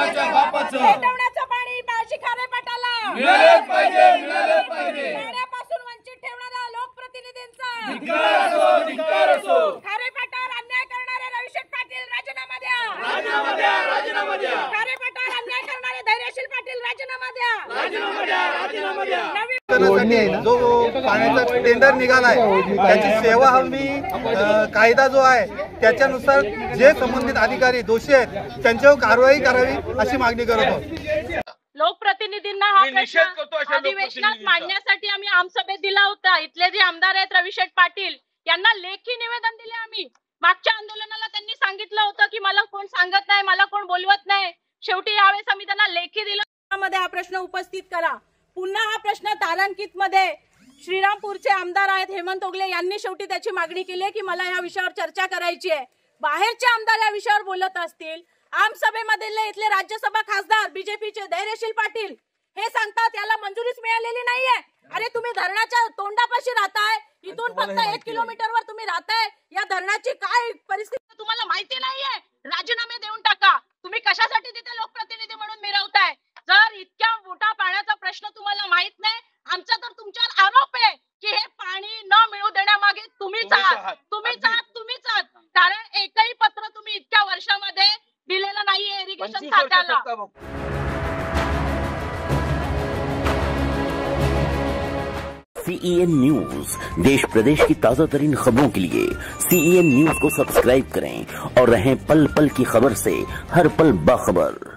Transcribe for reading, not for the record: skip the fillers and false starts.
कोणाच्या बापाचं पेटवण्याचं पाणी शिखारे पाटाला मिळालेच पाहिजे, मिळालेच पाहिजे। पाण्यापासून वंचित ठेवणाऱ्या लोकप्रतिनिधींचा धिक्कार असो। खारे पाटावर अन्याय करणारे रविशेठ पाटील राजीनामा द्या, राजीनामा द्या, राजीनामा द्या। खारे पाटावर अन्याय करणारे धैर्यशील पाटील राजीनामा द्या, राजीनामा द्या, राजीनामा द्या। जो पाण्याचा टेंडर निघालाय त्याची सेवा हमी कायदा जो आहे त्याच्यानुसार जे संबंधित अधिकारी दोषी आहेत त्यांच्यावर कारवाई करावी अशी मागणी करत आहोत। लोकप्रतिनिधींना हा प्रश्न अधिवेशनात मांडण्यासाठी आम्ही आमसभेत दिला होता। इथले जे आमदार आहेत रविशेठ पाटील यांना लेखी निवेदन दिले आम्ही। मागच्या आंदोलनाला त्यांनी सांगितलं होतं की मला कोण सांगत नाही, मला कोण बोलवत नाही। शेवटी यावेळेस आम्ही त्यांना लेखी दिलं मध्ये हा प्रश्न उपस्थित करा। पुन्हा हा प्रश्न तारांकित मध्ये श्रीरामपूरचे आमदार आहेत हेमंत ओगले यांनी शेवटी त्याची मागणी केली की मला या विषयावर चर्चा करायची आहे। बाहेरचे आमदार या विषयावर बोलत असतील, आमसभेमधले इथले राज्यसभा खासदार बीजेपीचे धैर्यशील पाटील हे सांगतात याला मंजुरीच मिळालेली नाहीये। अरे तुम्ही धरणाच्या तोंडापाशी राहताय, इथून फक्त 1 किलोमीटरवर तुम्ही राहताय, या धरणाची काय परिस्थिती तुम्हाला माहिती नाहीये। राजीनामे देऊन टाका। तुम्ही कशासाठी तिथे लोकप्रतिनिधी म्हणून मिरवताय? जर इतक्या मोठा पाण्याचा प्रश्न तुम्हाला माहित नाही, आमचा तर तुमच्यावर आरोप आहे की हे पाणी न मिळू देण्यामागे तुम्हीच आहात। कारण एकही पत्र तुम्ही इतक्या वर्षामध्ये दिलेलं नाहीये इरिगेशन खात्याला। CEN न्यूज, देश प्रदेश की ताजा तरीन खबरों के लिए CEN न्यूज को सब्सक्राइब करें और रहें पल पल की खबर से हर पल बाखबर।